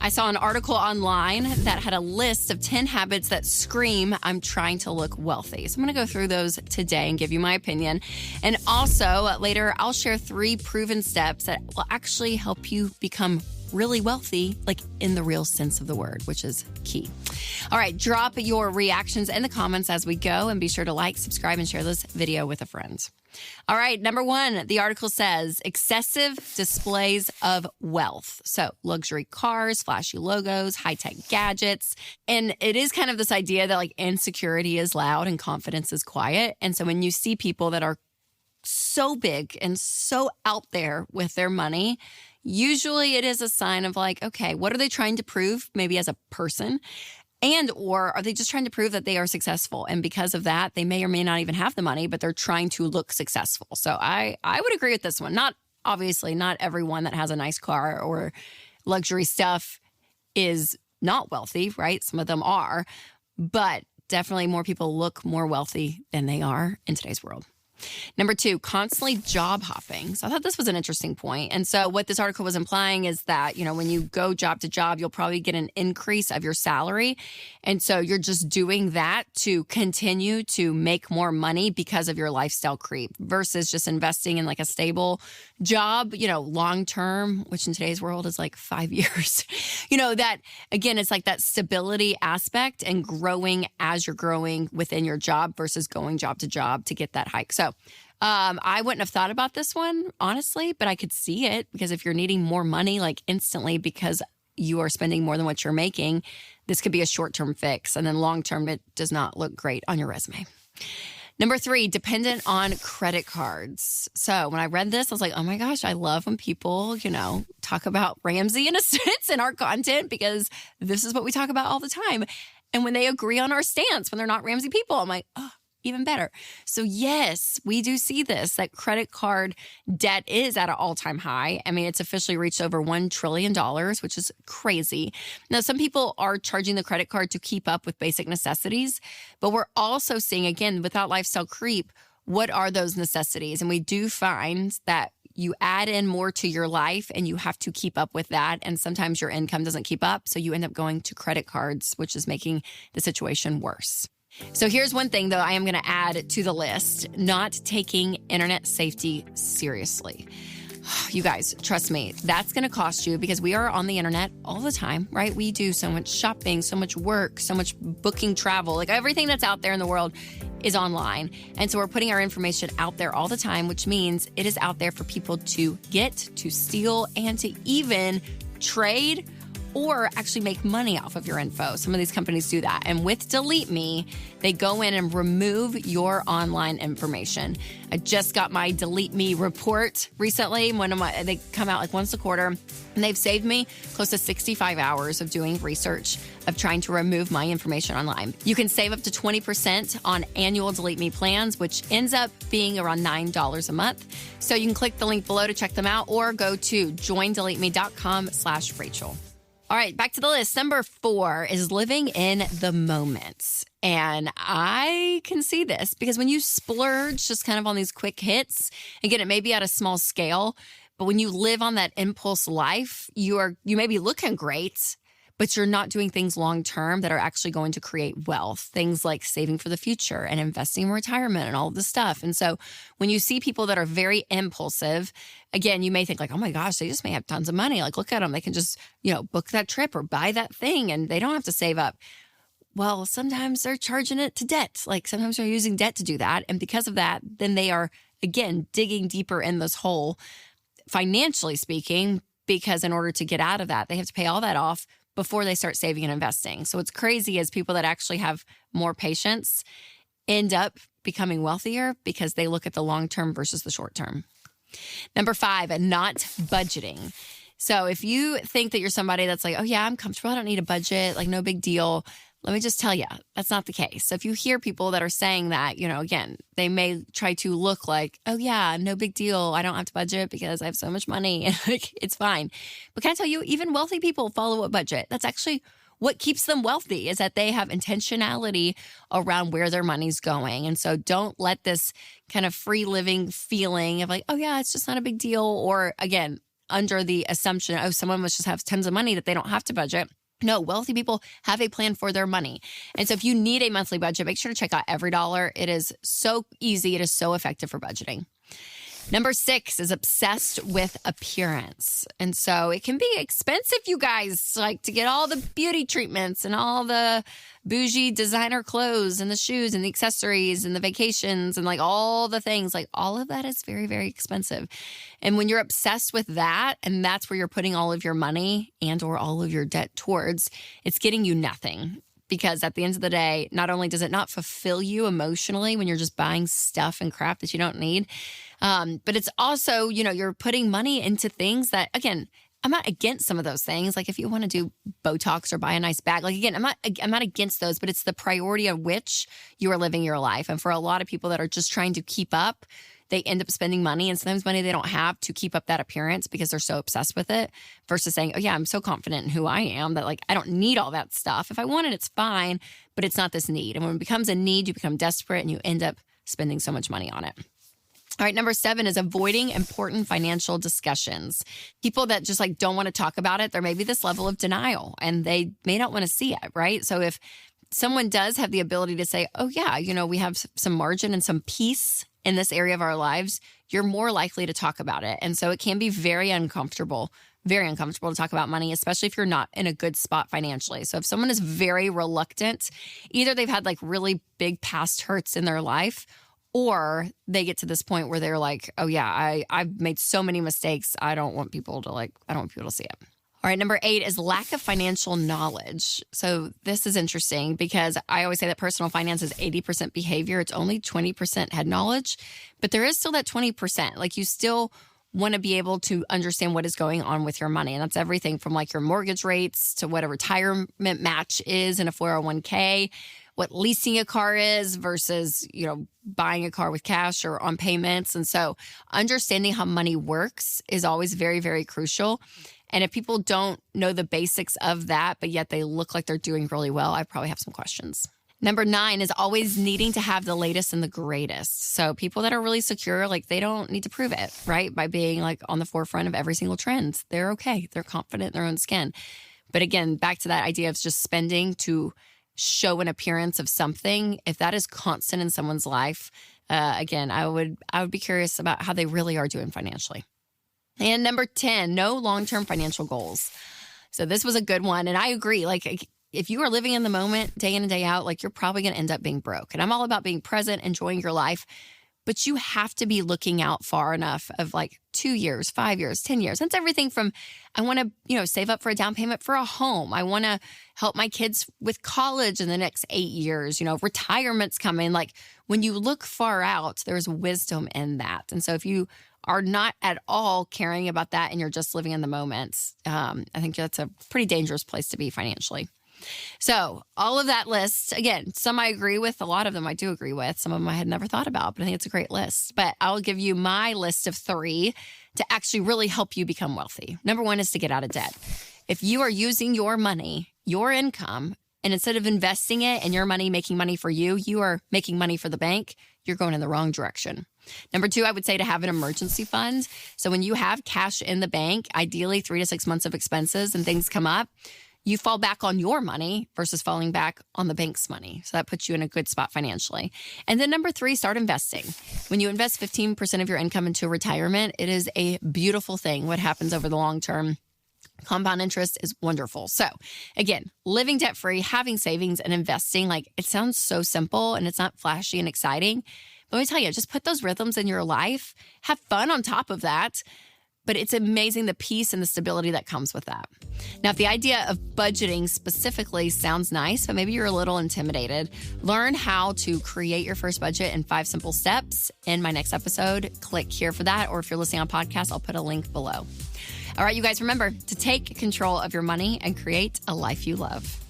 I saw an article online that had a list of 10 habits that scream, I'm trying to look wealthy. So I'm going to go through those today and give you my opinion. And also later, I'll share 3 proven steps that will actually help you become really wealthy, like in the real sense of the word, which is key. All right, drop your reactions in the comments as we go, and be sure to like, subscribe, and share this video with a friend. All right, number 1, the article says excessive displays of wealth. So luxury cars, flashy logos, high-tech gadgets. And it is kind of this idea that like insecurity is loud and confidence is quiet. And so when you see people that are so big and so out there with their money, usually it is a sign of like, okay, what are they trying to prove maybe as a person? And or are they just trying to prove that they are successful? And because of that, they may or may not even have the money, but they're trying to look successful. So I would agree with this one. Obviously, not everyone that has a nice car or luxury stuff is not wealthy, right? Some of them are, but definitely more people look more wealthy than they are in today's world. Number 2, constantly job hopping. So I thought this was an interesting point. And so what this article was implying is that, when you go job to job, you'll probably get an increase of your salary. And so you're just doing that to continue to make more money because of your lifestyle creep versus just investing in like a stable job, long term, which in today's world is like 5 years. That again, it's like that stability aspect and growing as you're growing within your job versus going job to job to get that hike. So I wouldn't have thought about this one, honestly, but I could see it because if you're needing more money like instantly because you are spending more than what you're making, this could be a short-term fix. And then long-term, it does not look great on your resume. Number 3, dependent on credit cards. So when I read this, I was like, oh my gosh, I love when people, talk about Ramsey in a sense in our content because this is what we talk about all the time. And when they agree on our stance, when they're not Ramsey people, I'm like, oh, even better. So yes, we do see this, that credit card debt is at an all-time high. I mean, it's officially reached over $1 trillion, which is crazy. Now, some people are charging the credit card to keep up with basic necessities, but we're also seeing, again, without lifestyle creep, what are those necessities? And we do find that you add in more to your life and you have to keep up with that. And sometimes your income doesn't keep up. So you end up going to credit cards, which is making the situation worse. So here's one thing, though, I am going to add to the list, not taking internet safety seriously. You guys, trust me, that's going to cost you because we are on the internet all the time, right? We do so much shopping, so much work, so much booking travel, like everything that's out there in the world is online. And so we're putting our information out there all the time, which means it is out there for people to get, to steal, and to even trade or actually make money off of your info. Some of these companies do that. And with Delete Me, they go in and remove your online information. I just got my Delete Me report recently. They come out like once a quarter, and they've saved me close to 65 hours of doing research of trying to remove my information online. You can save up to 20% on annual Delete Me plans, which ends up being around $9 a month. So you can click the link below to check them out or go to joindeleteme.com/Rachel. All right, back to the list. Number 4 is living in the moment. And I can see this because when you splurge just kind of on these quick hits, again, it may be at a small scale, but when you live on that impulse life, you may be looking great, but you're not doing things long-term that are actually going to create wealth. Things like saving for the future and investing in retirement and all of this stuff. And so when you see people that are very impulsive, again, you may think like, oh my gosh, they just may have tons of money. Like, look at them. They can just, book that trip or buy that thing and they don't have to save up. Well, sometimes they're charging it to debt. Like sometimes they're using debt to do that. And because of that, then they are, again, digging deeper in this hole, financially speaking, because in order to get out of that, they have to pay all that off before they start saving and investing. So what's crazy is people that actually have more patience end up becoming wealthier because they look at the long term versus the short term. Number 5, not budgeting. So if you think that you're somebody that's like, oh yeah, I'm comfortable, I don't need a budget, like no big deal. Let me just tell you, that's not the case. So if you hear people that are saying that, again, they may try to look like, oh yeah, no big deal. I don't have to budget because I have so much money and like, it's fine. But can I tell you, even wealthy people follow a budget. That's actually what keeps them wealthy, is that they have intentionality around where their money's going. And so don't let this kind of free living feeling of like, oh yeah, it's just not a big deal. Or again, under the assumption, oh, someone must just have tons of money that they don't have to budget. No, wealthy people have a plan for their money. And so if you need a monthly budget, make sure to check out Every Dollar. It is so easy. It is so effective for budgeting. Number 6 is obsessed with appearance. And so it can be expensive, you guys, like to get all the beauty treatments and all the bougie designer clothes and the shoes and the accessories and the vacations and like all the things, like all of that is very, very expensive. And when you're obsessed with that, and that's where you're putting all of your money and or all of your debt towards, it's getting you nothing. Because at the end of the day, not only does it not fulfill you emotionally when you're just buying stuff and crap that you don't need, but it's also, you're putting money into things that, again, I'm not against some of those things. Like if you want to do Botox or buy a nice bag, like again, I'm not against those, but it's the priority of which you are living your life. And for a lot of people that are just trying to keep up, they end up spending money and sometimes money they don't have to keep up that appearance because they're so obsessed with it versus saying, oh yeah, I'm so confident in who I am that like, I don't need all that stuff. If I want it, it's fine, but it's not this need. And when it becomes a need, you become desperate and you end up spending so much money on it. All right, number 7 is avoiding important financial discussions. People that just like don't want to talk about it, there may be this level of denial and they may not want to see it, right? So if someone does have the ability to say, oh yeah, we have some margin and some peace in this area of our lives, you're more likely to talk about it. And so it can be very uncomfortable to talk about money, especially if you're not in a good spot financially. So if someone is very reluctant, either they've had like really big past hurts in their life, or they get to this point where they're like, oh yeah, I've made so many mistakes. I don't want people to see it. All right, number 8 is lack of financial knowledge. So this is interesting because I always say that personal finance is 80% behavior. It's only 20% head knowledge, but there is still that 20%. Like you still want to be able to understand what is going on with your money. And that's everything from like your mortgage rates to what a retirement match is in a 401k, what leasing a car is versus, buying a car with cash or on payments. And so understanding how money works is always very, very crucial. And if people don't know the basics of that, but yet they look like they're doing really well, I probably have some questions. Number 9 is always needing to have the latest and the greatest. So people that are really secure, like they don't need to prove it, right? By being like on the forefront of every single trend. They're okay. They're confident in their own skin. But again, back to that idea of just spending to show an appearance of something. If that is constant in someone's life, again, I would be curious about how they really are doing financially. And number 10, no long-term financial goals. So this was a good one. And I agree. Like if you are living in the moment day in and day out, like you're probably going to end up being broke. And I'm all about being present, enjoying your life. But you have to be looking out far enough of like 2 years, 5 years, 10 years. That's everything from I want to, save up for a down payment for a home. I want to help my kids with college in the next 8 years. Retirement's coming. Like when you look far out, there's wisdom in that. And so if you are not at all caring about that and you're just living in the moment, I think that's a pretty dangerous place to be financially. So all of that list, again, some I agree with, a lot of them I do agree with. Some of them I had never thought about, but I think it's a great list. But I'll give you my list of 3 to actually really help you become wealthy. Number 1 is to get out of debt. If you are using your money, your income, and instead of investing it and your money making money for you, you are making money for the bank, you're going in the wrong direction. Number 2, I would say to have an emergency fund. So when you have cash in the bank, ideally 3 to 6 months of expenses and things come up, you fall back on your money versus falling back on the bank's money. So that puts you in a good spot financially. And then number 3, start investing. When you invest 15% of your income into retirement, it is a beautiful thing. What happens over the long term, compound interest is wonderful. So again, living debt-free, having savings and investing, like it sounds so simple and it's not flashy and exciting. But let me tell you, just put those rhythms in your life, have fun on top of that. But it's amazing the peace and the stability that comes with that. Now, if the idea of budgeting specifically sounds nice, but maybe you're a little intimidated, learn how to create your first budget in 5 simple steps in my next episode. Click here for that. Or if you're listening on podcast, I'll put a link below. All right, you guys, remember to take control of your money and create a life you love.